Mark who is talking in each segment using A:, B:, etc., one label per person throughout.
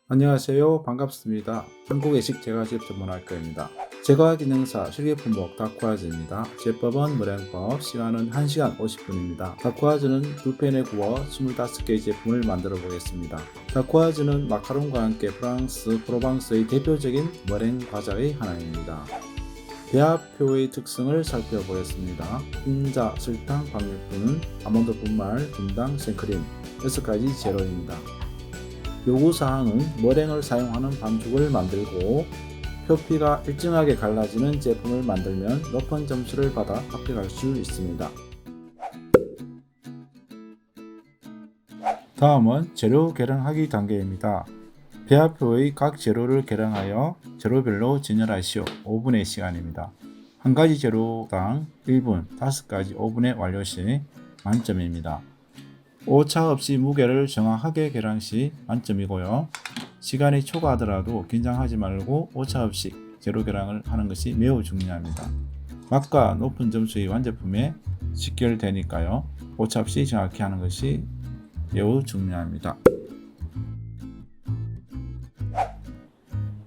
A: 안녕하세요. 반갑습니다. 한국외식 제과집 전문학과입니다. 제과 기능사 실기품목 다쿠아즈입니다. 제법은 머랭법, 시간은 1시간 50분입니다. 다쿠아즈는 2팬에 구워 25개의 제품을 만들어 보겠습니다. 다쿠아즈는 마카롱과 함께 프랑스 프로방스의 대표적인 머랭 과자의 하나입니다. 배합표의 특성을 살펴보겠습니다. 흰자, 설탕, 박력분은 아몬드 분말, 분당, 생크림 6가지 재료입니다. 요구사항은 머랭을 사용하는 반죽을 만들고 표피가 일정하게 갈라지는 제품을 만들면 높은 점수를 받아 합격할 수 있습니다. 다음은 재료 계량하기 단계입니다. 배합표의 각 재료를 계량하여 재료별로 진열하시오. 5분의 시간입니다. 한 가지 재료당 1분, 5가지 5분의 완료 시 만점입니다. 오차 없이 무게를 정확하게 계량 시 만점이고요. 시간이 초과하더라도 긴장하지 말고 오차 없이 재료 계량을 하는 것이 매우 중요합니다. 맛과 높은 점수의 완제품에 직결되니까요. 오차 없이 정확히 하는 것이 매우 중요합니다.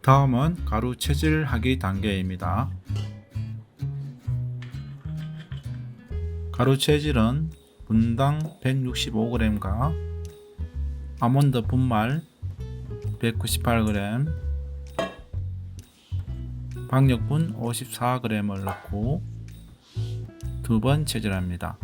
A: 다음은 가루 채질하기 단계입니다. 가루 채질은 분당 165g과 아몬드 분말 198g, 박력분 54g을 넣고 2번 채질합니다.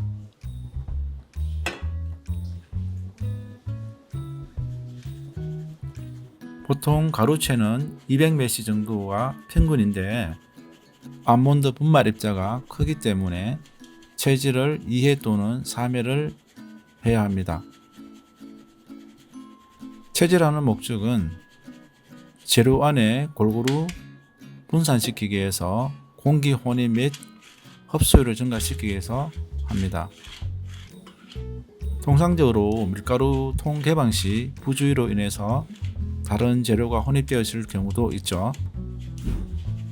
A: 보통 가루채는 200ml 정도가 평균인데 아몬드 분말 입자가 크기 때문에 채질을 2회 또는 3회를 해야 합니다. 채질하는 목적은 재료 안에 골고루 분산시키기 위해서 공기 혼입 및 흡수율을 증가시키기 위해서 합니다. 통상적으로 밀가루 통 개방 시 부주의로 인해서 다른 재료가 혼입되었을 경우도 있죠.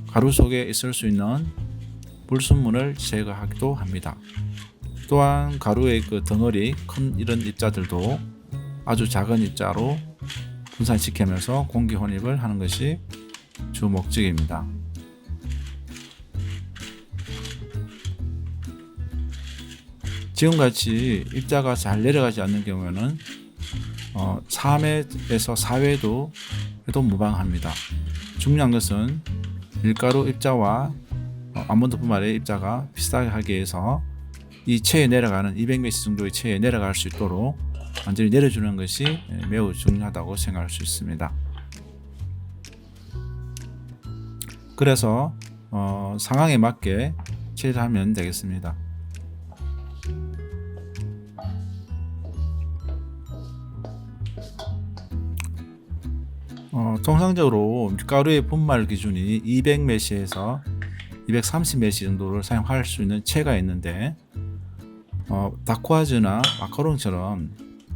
A: 가루 속에 있을 수 있는 불순물을 제거하기도 합니다. 또한 가루의 덩어리 큰 이런 입자들도 아주 작은 입자로 분산시키면서 공기 혼입을 하는 것이 주 목적입니다. 지금같이 입자가 잘 내려가지 않는 경우에는 3회에서 4회도 해도 무방합니다. 중요한 것은 밀가루 입자와 아몬드 분말의 입자가 비슷하게 하기 위해서 이 체에 내려가는 200ml 정도의 체에 내려갈 수 있도록 완전히 내려주는 것이 매우 중요하다고 생각할 수 있습니다. 그래서 상황에 맞게 체질하면 되겠습니다. 통상적으로 밀가루의 분말 기준이 200ml에서 230ml 정도를 사용할 수 있는 체가 있는데 다쿠아즈나 마카롱처럼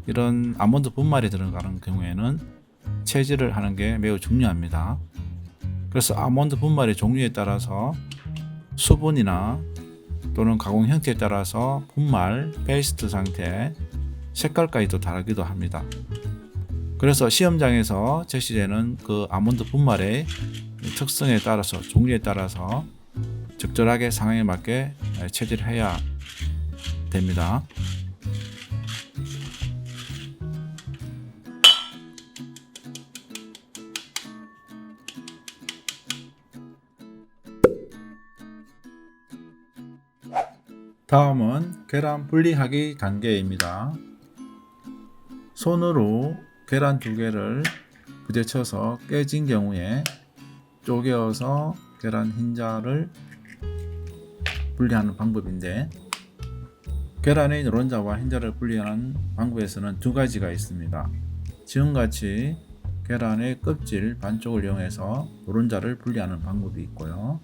A: 이런 아몬드 분말이 들어가는 경우에는 채질을 하는 게 매우 중요합니다. 그래서 아몬드 분말의 종류에 따라서 수분이나 또는 가공 형태에 따라서 분말, 페이스트 상태, 색깔까지도 다르기도 합니다. 그래서 시험장에서 제시되는 그 아몬드 분말의 특성에 따라서 종류에 따라서 적절하게 상황에 맞게 채질해야 됩니다. 다음은 계란 분리하기 단계입니다. 손으로 계란 2개를 부딪혀서 깨진 경우에 쪼개어서 계란 흰자를 분리하는 방법인데 계란의 노른자와 흰자를 분리하는 방법에서는 2가지가 있습니다. 지금같이 계란의 껍질 반쪽을 이용해서 노른자를 분리하는 방법이 있고요.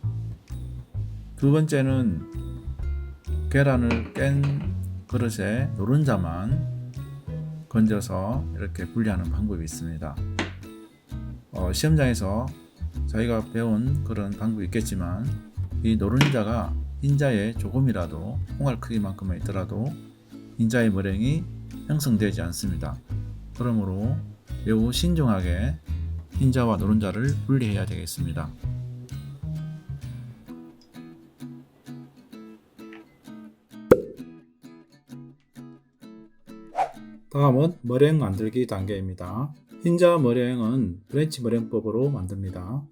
A: 두 번째는 계란을 깬 그릇에 노른자만 건져서 이렇게 분리하는 방법이 있습니다. 시험장에서 저희가 배운 그런 방법이 있겠지만 이 노른자가 흰자에 조금이라도 콩알 크기만큼만 있더라도 흰자의 머랭이 형성되지 않습니다. 그러므로 매우 신중하게 흰자와 노른자를 분리해야 되겠습니다. 다음은 머랭 만들기 단계입니다. 흰자 머랭은 프렌치 머랭법으로 만듭니다.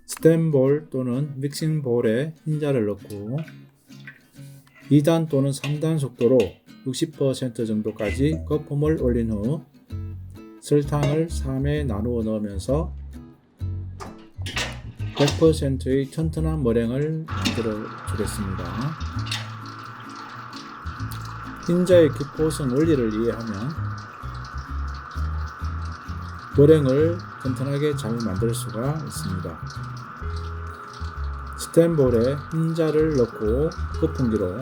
A: 스텐볼 또는 믹싱볼에 흰자를 넣고 2단 또는 3단 속도로 60% 정도까지 거품을 올린 후 설탕을 3회 나누어 넣으면서 100%의 튼튼한 머랭을 만들어 주겠습니다. 흰자의 기포성 원리를 이해하면 머랭을 튼튼하게 잘 만들 수가 있습니다. 스텐볼에 흰자를 넣고 거품기로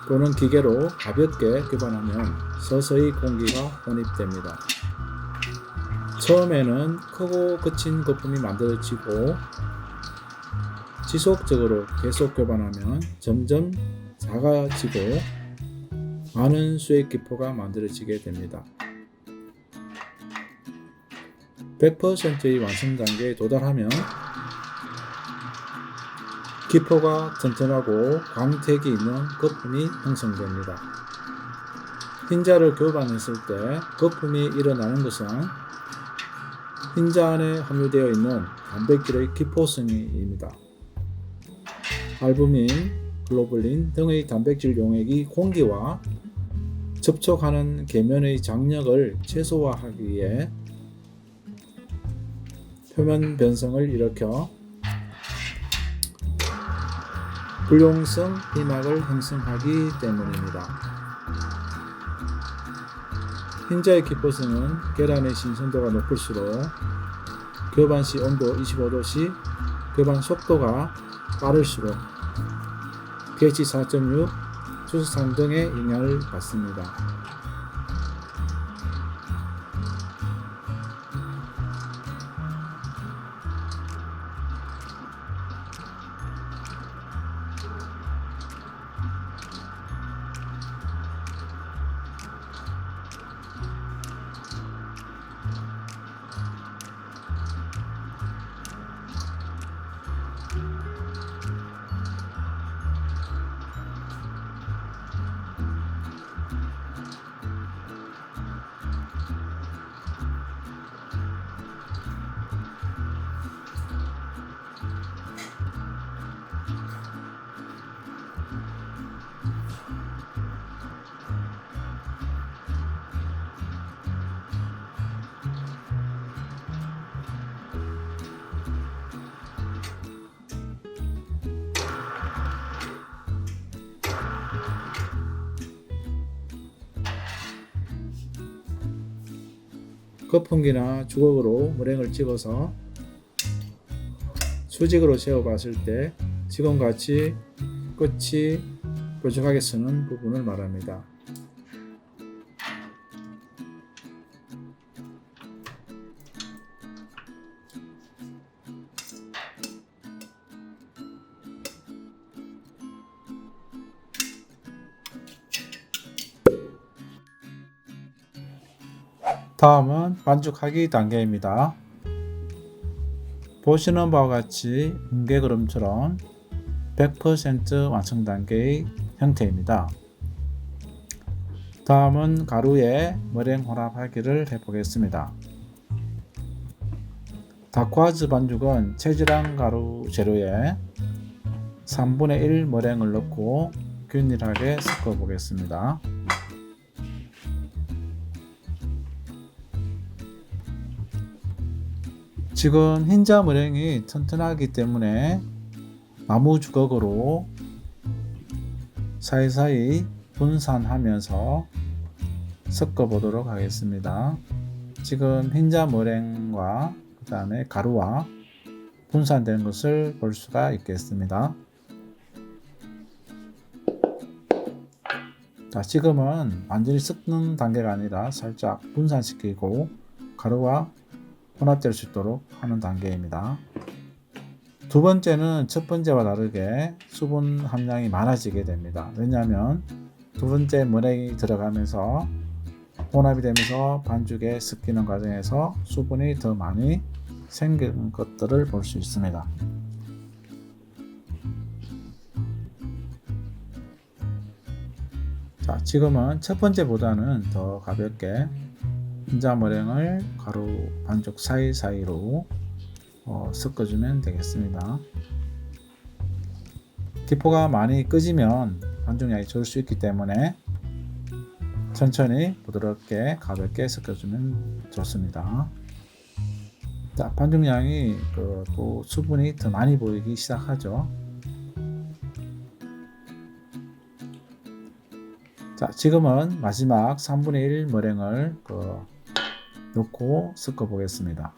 A: 또는 기계로 가볍게 교반하면 서서히 공기가 혼입됩니다. 처음에는 크고 거친 거품이 만들어지고 지속적으로 계속 교반하면 점점 작아지고 많은 수액 기포가 만들어지게 됩니다. 100%의 완성 단계에 도달하면 기포가 튼튼하고 광택이 있는 거품이 형성됩니다. 흰자를 교반했을 때 거품이 일어나는 것은 흰자 안에 함유되어 있는 단백질의 기포성입니다. 알부민, 글로불린 등의 단백질 용액이 공기와 접촉하는 계면의 장력을 최소화하기 위해 표면 변성을 일으켜 불용성 피막을 형성하기 때문입니다. 흰자의 기포성은 계란의 신선도가 높을수록 교반 시 온도 25도씨, 교반 속도가 빠를수록 pH 4.6, 수소산 등의 영향을 받습니다. 거품기나 주걱으로 머랭을 찍어서 수직으로 세워 봤을 때 지금같이 끝이 뾰족하게 서는 부분을 말합니다. 다음은 반죽하기 단계입니다. 보시는 바와 같이 뭉게그름처럼 100% 완성 단계의 형태입니다. 다음은 가루에 머랭 혼합하기를 해보겠습니다. 다크와즈 반죽은 체질한 가루 재료에 3분의 1 머랭을 넣고 균일하게 섞어 보겠습니다. 지금 흰자 머랭이 튼튼하기 때문에 나무 주걱으로 사이사이 분산하면서 섞어 보도록 하겠습니다. 지금 흰자 머랭과 그 다음에 가루와 분산된 것을 볼 수가 있겠습니다. 자, 지금은 완전히 섞는 단계가 아니라 살짝 분산시키고 가루와 혼합될 수 있도록 하는 단계입니다. 두 번째는 첫 번째와 다르게 수분 함량이 많아지게 됩니다. 왜냐하면 두 번째 머랭이 들어가면서 혼합이 되면서 반죽에 섞이는 과정에서 수분이 더 많이 생긴 것들을 볼 수 있습니다. 자, 지금은 첫 번째보다는 더 가볍게 흰자 머랭을 가루 반죽 사이사이로 섞어주면 되겠습니다. 기포가 많이 끄지면 반죽량이 적을 수 있기 때문에 천천히 부드럽게 가볍게 섞어주면 좋습니다. 자, 반죽량이 또 수분이 더 많이 보이기 시작하죠. 자, 지금은 마지막 3분의 1 머랭을 넣고 섞어 보겠습니다.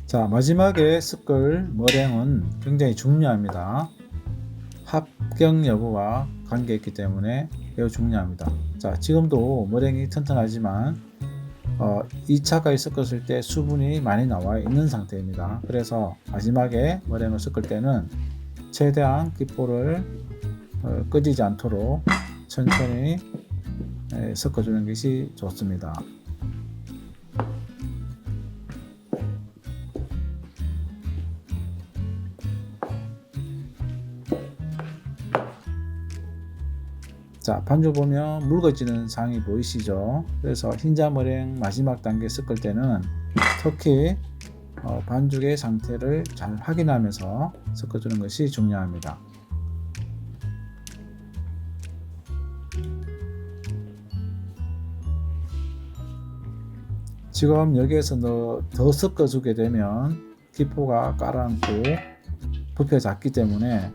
A: 자, 마지막에 섞을 머랭은 굉장히 중요합니다. 합격 여부와 관계있기 때문에 매우 중요합니다. 자, 지금도 머랭이 튼튼하지만 2차까지 섞었을 때 수분이 많이 나와 있는 상태입니다. 그래서 마지막에 머랭을 섞을 때는 최대한 기포를 꺼지지 않도록 천천히 섞어주는 것이 좋습니다. 자, 반죽 보면 묽어지는 상이 보이시죠? 그래서 흰자 머랭 마지막 단계 섞을 때는 특히 반죽의 상태를 잘 확인하면서 섞어주는 것이 중요합니다. 지금 여기에서 더 섞어주게 되면 기포가 가라앉고 부피가 작기 때문에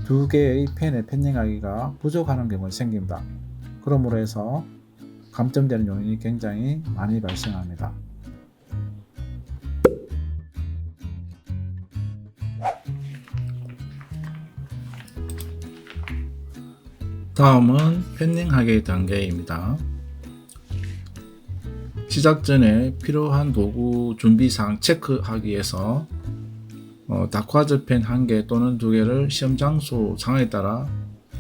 A: 두 개의 팬에 팬닝하기가 부족하는 경우가 생깁니다. 그러므로 해서 감점되는 요인이 굉장히 많이 발생합니다. 다음은 팬닝하기 단계입니다. 시작 전에 필요한 도구 준비사항 체크하기 위해서 다크와즈 펜 1개 또는 2개를 시험 장소 상황에 따라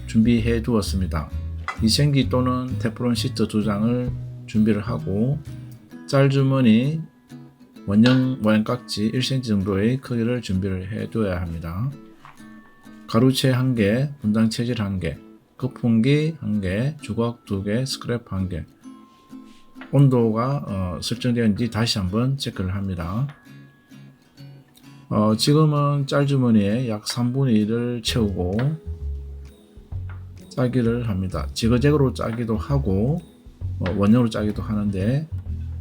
A: 준비해 두었습니다. 미생기 또는 테프론 시트 2장을 준비를 하고 짤주머니 원형 모양깍지 1cm 정도의 크기를 준비를 해 두어야 합니다. 가루채 1개, 분당 체질 1개, 거품기 1개, 주걱 2개, 스크랩 1개. 온도가 설정되었는지 다시 한번 체크를 합니다. 지금은 짤주머니에 약 3분의 1을 채우고 짜기를 합니다. 지그재그로 짜기도 하고 원형으로 짜기도 하는데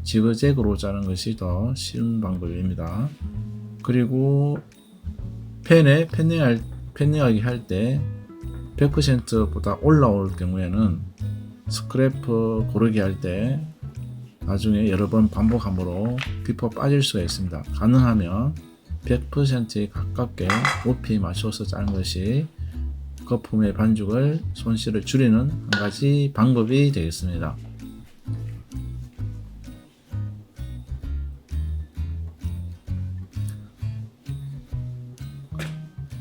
A: 지그재그로 짜는 것이 더 쉬운 방법입니다. 그리고 팬에 팬닝하기 할 때 100%보다 올라올 경우에는 스크래프 고르기 할 때 나중에 여러 번 반복함으로 기포가 빠질 수가 있습니다. 가능하면 100%에 가깝게 높이 맞춰서 짜는 것이 거품의 반죽을 손실을 줄이는 한 가지 방법이 되겠습니다.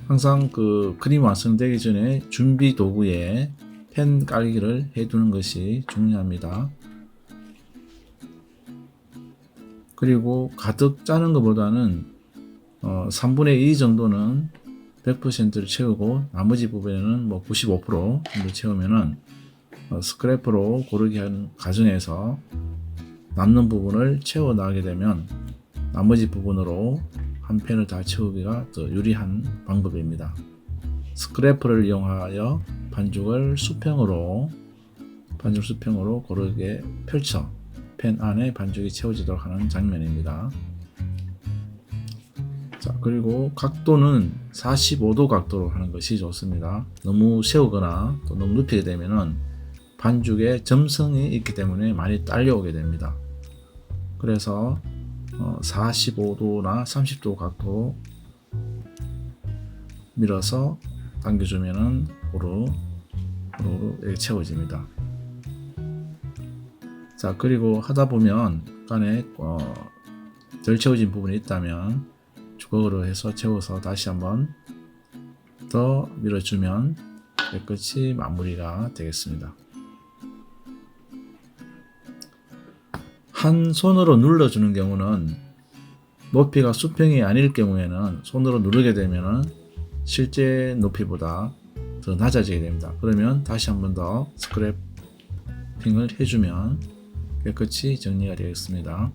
A: 항상 크림 완성되기 전에 준비 도구에 팬 깔기를 해두는 것이 중요합니다. 그리고 가득 짜는 것보다는 3분의 2 정도는 100%를 채우고 나머지 부분에는 95% 정도 채우면은 스크래퍼로 고르기 하는 과정에서 남는 부분을 채워 나가게 되면 나머지 부분으로 한 팬을 다 채우기가 더 유리한 방법입니다. 스크래퍼를 이용하여 반죽을 수평으로 고르게 펼쳐 팬 안에 반죽이 채워지도록 하는 장면입니다. 자, 그리고 각도는 45도 각도로 하는 것이 좋습니다. 너무 세우거나 또 너무 눕히게 되면은 반죽에 점성이 있기 때문에 많이 딸려오게 됩니다. 그래서 45도나 30도 각도로 밀어서 당겨주면은 고루 이렇게 채워집니다. 자, 그리고 하다 보면 간에 덜 채워진 부분이 있다면 주걱으로 해서 채워서 다시 한번 더 밀어주면 깨끗이 마무리가 되겠습니다. 한 손으로 눌러주는 경우는 높이가 수평이 아닐 경우에는 손으로 누르게 되면 실제 높이보다 더 낮아지게 됩니다. 그러면 다시 한번 더 스크래핑을 해주면 깨끗이 정리가 되겠습니다.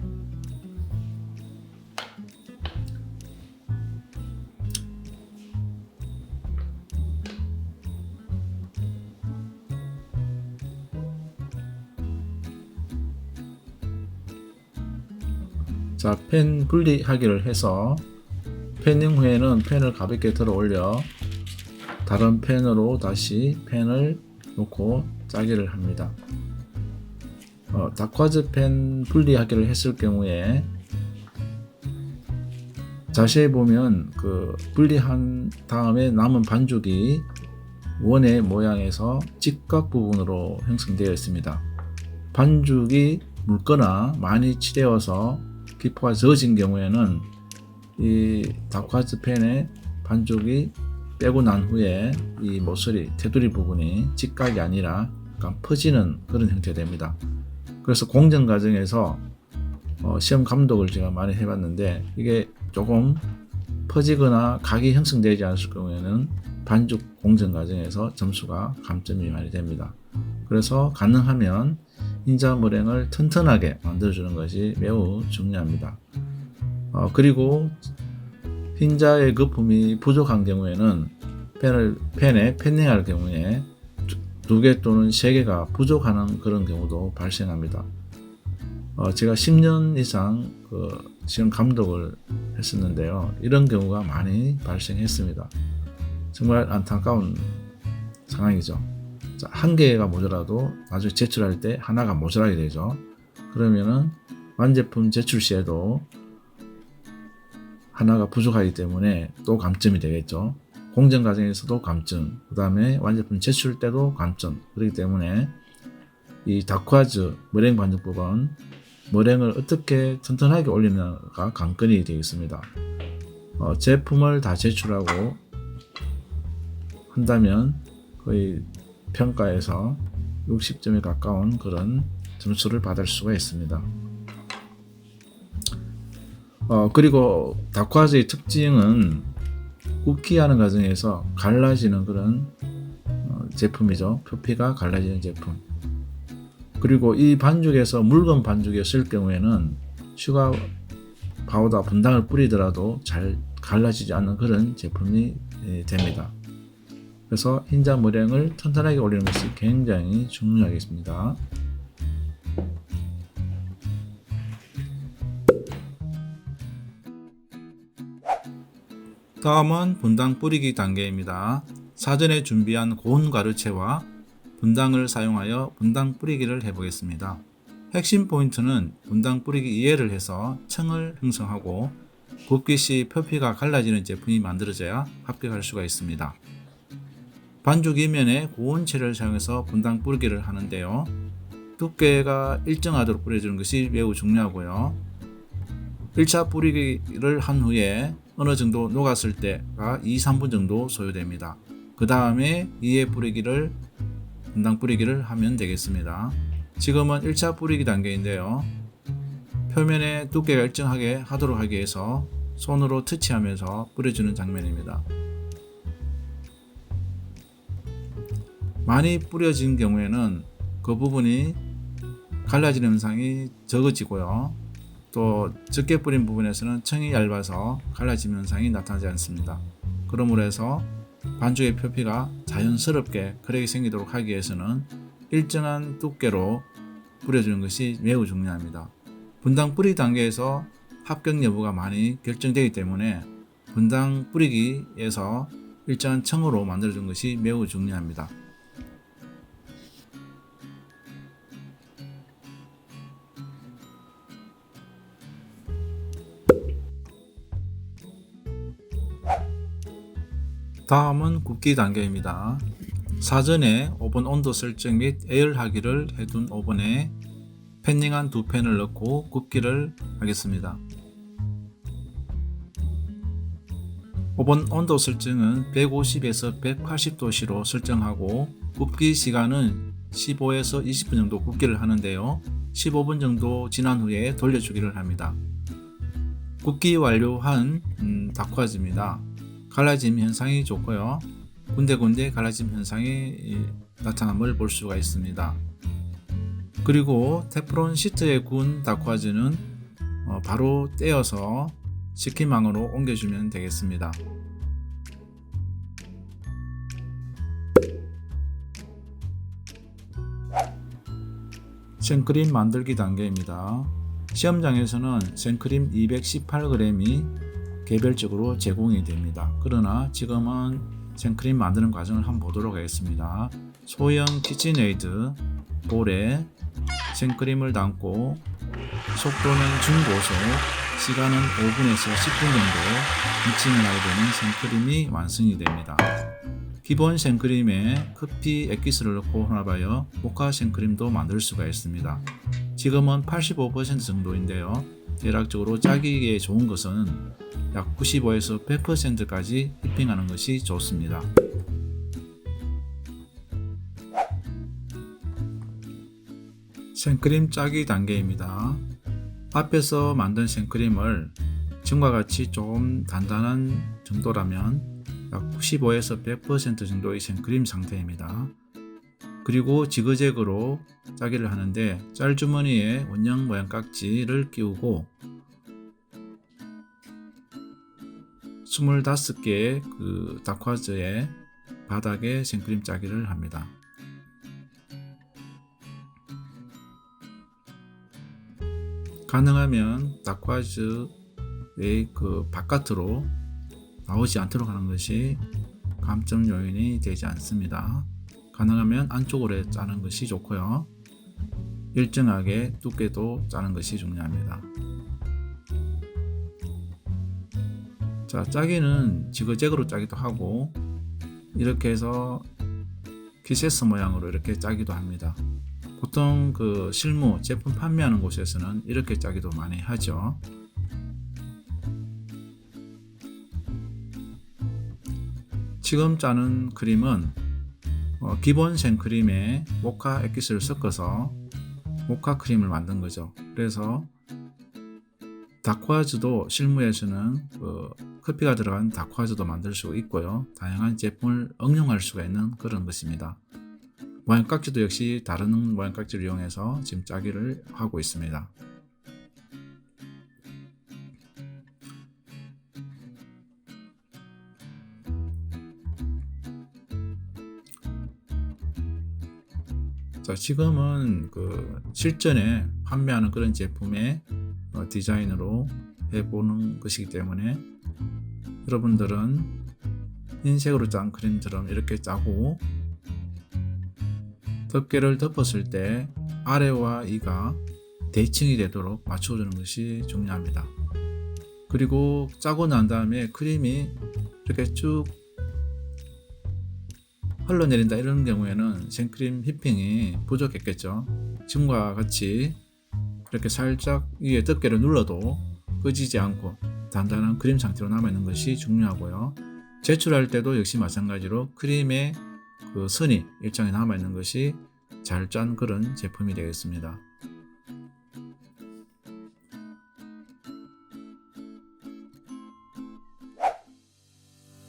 A: 자, 펜 분리하기를 해서 펜닝 후에는 펜을 가볍게 들어 올려 다른 펜으로 다시 펜을 놓고 짜기를 합니다. 다크와즈 펜 분리하기를 했을 경우에 자세히 보면 그 분리한 다음에 남은 반죽이 원의 모양에서 직각 부분으로 형성되어 있습니다. 반죽이 묽거나 많이 칠해워서 기포가 젖은 경우에는 이 다크와즈 펜의 반죽이 빼고 난 후에 이 모서리, 테두리 부분이 직각이 아니라 약간 퍼지는 그런 형태가 됩니다. 그래서 공정 과정에서 시험 감독을 제가 많이 해봤는데 이게 조금 퍼지거나 각이 형성되지 않을 경우에는 반죽 공정 과정에서 점수가 감점이 많이 됩니다. 그래서 가능하면 흰자 머랭을 튼튼하게 만들어주는 것이 매우 중요합니다. 그리고 흰자의 거품이 부족한 경우에는 펜에 펜닝할 경우에 2개 또는 3개가 부족하는 그런 경우도 발생합니다. 제가 10년 이상 시험 감독을 했었는데요. 이런 경우가 많이 발생했습니다. 정말 안타까운 상황이죠. 자, 1개가 모자라도 나중에 제출할 때 하나가 모자라게 되죠. 그러면은 완제품 제출 시에도 하나가 부족하기 때문에 또 감점이 되겠죠. 공정 과정에서도 감점, 그 다음에 완제품 제출 때도 감점. 그렇기 때문에 이 다크와즈 머랭 반죽법은 머랭을 어떻게 튼튼하게 올리는가 관건이 되겠습니다. 제품을 다 제출하고 한다면 거의 평가에서 60점에 가까운 그런 점수를 받을 수가 있습니다. 그리고 다크와즈의 특징은 굽기 하는 과정에서 갈라지는 그런 제품이죠. 표피가 갈라지는 제품. 그리고 이 반죽에서 묽은 반죽이었을 경우에는 슈가 파우더 분당을 뿌리더라도 잘 갈라지지 않는 그런 제품이 됩니다. 그래서 흰자 머랭을 튼튼하게 올리는 것이 굉장히 중요하겠습니다. 다음은 분당 뿌리기 단계입니다. 사전에 준비한 고운 가루채와 분당을 사용하여 분당 뿌리기를 해보겠습니다. 핵심 포인트는 분당 뿌리기 이해를 해서 층을 형성하고 굽기 시 표피가 갈라지는 제품이 만들어져야 합격할 수가 있습니다. 반죽 이면에 고운 채를 사용해서 분당 뿌리기를 하는데요. 두께가 일정하도록 뿌려주는 것이 매우 중요하고요. 1차 뿌리기를 한 후에 어느 정도 녹았을 때가 2-3분 정도 소요됩니다. 그 다음에 2회 뿌리기를 분당 뿌리기를 하면 되겠습니다. 지금은 1차 뿌리기 단계인데요. 표면에 두께가 일정하게 하도록 하기 위해서 손으로 터치하면서 뿌려주는 장면입니다. 많이 뿌려진 경우에는 그 부분이 갈라지는 현상이 적어지고요. 또 적게 뿌린 부분에서는 층이 얇아서 갈라지는 현상이 나타나지 않습니다. 그러므로 해서 반죽의 표피가 자연스럽게 그렇게 생기도록 하기 위해서는 일정한 두께로 뿌려주는 것이 매우 중요합니다. 분당 뿌리기 단계에서 합격 여부가 많이 결정되기 때문에 분당 뿌리기에서 일정한 층으로 만들어준 것이 매우 중요합니다. 다음은 굽기 단계입니다. 사전에 오븐 온도 설정 및 에어하기를 해둔 오븐에 패닝한 두 팬을 넣고 굽기를 하겠습니다. 오븐 온도 설정은 150에서 180도씨로 설정하고 굽기 시간은 15에서 20분 정도 굽기를 하는데요. 15분 정도 지난 후에 돌려주기를 합니다. 굽기 완료한 다쿠아즈입니다. 갈라짐 현상이 좋고요. 군데군데 갈라짐 현상이 나타남을 볼 수가 있습니다. 그리고 테프론 시트에 구운 다쿠아즈는 바로 떼어서 치킨망으로 옮겨주면 되겠습니다. 생크림 만들기 단계입니다. 시험장에서는 생크림 218g이 개별적으로 제공이 됩니다. 그러나 지금은 생크림 만드는 과정을 한번 보도록 하겠습니다. 소형 키친에이드 볼에 생크림을 담고 속도는 중고속, 시간은 5분에서 10분 정도 믹싱을 하게 되면 생크림이 완성이 됩니다. 기본 생크림에 커피 액기스를 넣고 혼합하여 모카 생크림도 만들 수가 있습니다. 지금은 85% 정도인데요. 대략적으로 짜기에 좋은 것은 약 95에서 100%까지 휘핑하는 것이 좋습니다. 생크림 짜기 단계입니다. 앞에서 만든 생크림을 지금과 같이 좀 단단한 정도라면 약 95에서 100% 정도의 생크림 상태입니다. 그리고 지그재그로 짜기를 하는데 짤주머니에 원형 모양 깍지를 끼우고 25개의 그 다쿠아즈의 바닥에 생크림 짜기를 합니다. 가능하면 다쿠아즈의 그 바깥으로 나오지 않도록 하는 것이 감점 요인이 되지 않습니다. 가능하면 안쪽으로 짜는 것이 좋고요. 일정하게 두께도 짜는 것이 중요합니다. 자, 짜기는 지그재그로 짜기도 하고 이렇게 해서 키세스 모양으로 이렇게 짜기도 합니다. 보통 그 실무 제품 판매하는 곳에서는 이렇게 짜기도 많이 하죠. 지금 짜는 크림은 기본 생크림에 모카 액기스를 섞어서 모카 크림을 만든 거죠. 그래서 다쿠아즈도 실무에서는 커피가 들어간 다쿠아즈도 만들 수 있고요. 다양한 제품을 응용할 수가 있는 그런 것입니다. 모양깍지도 역시 다른 모양깍지를 이용해서 지금 짜기를 하고 있습니다. 자, 지금은 그 실전에 판매하는 그런 제품의 디자인으로 해보는 것이기 때문에 여러분들은 흰색으로 짠 크림처럼 이렇게 짜고 덮개를 덮었을 때 아래와 위가 대칭이 되도록 맞춰주는 것이 중요합니다. 그리고 짜고 난 다음에 크림이 이렇게 쭉 흘러내린다 이런 경우에는 생크림 휘핑이 부족했겠죠. 지금과 같이 이렇게 살짝 위에 덮개를 눌러도 꺼지지 않고 단단한 크림 상태로 남아있는 것이 중요하고요. 제출할 때도 역시 마찬가지로 크림의 그 선이 일정히 남아있는 것이 잘 짠 그런 제품이 되겠습니다.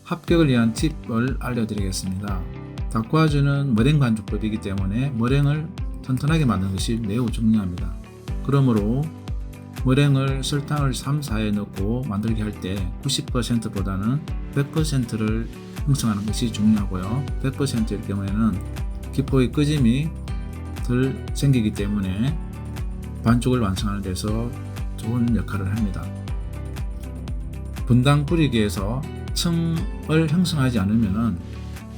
A: 합격을 위한 팁을 알려드리겠습니다. 다쿠아즈는 머랭 반죽법이기 때문에 머랭을 튼튼하게 만드는 것이 매우 중요합니다. 그러므로 머랭을 설탕을 3, 4에 넣고 만들게 할 때 90%보다는 100%를 형성하는 것이 중요하고요. 100%일 경우에는 기포의 꺼짐이 덜 생기기 때문에 반죽을 완성하는 데서 좋은 역할을 합니다. 분당 뿌리기에서 층을 형성하지 않으면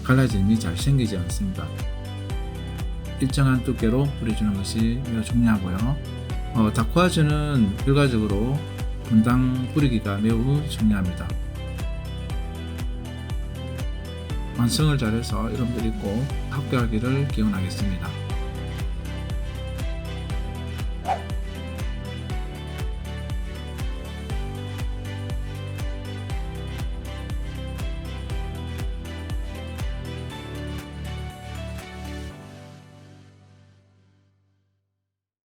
A: 갈라짐이 잘 생기지 않습니다. 일정한 두께로 뿌려주는 것이 매우 중요하고요. 다쿠아즈는 결과적으로 분당 뿌리기가 매우 중요합니다. 완성을 잘해서 여러분들이 꼭 합격하기를 기원하겠습니다.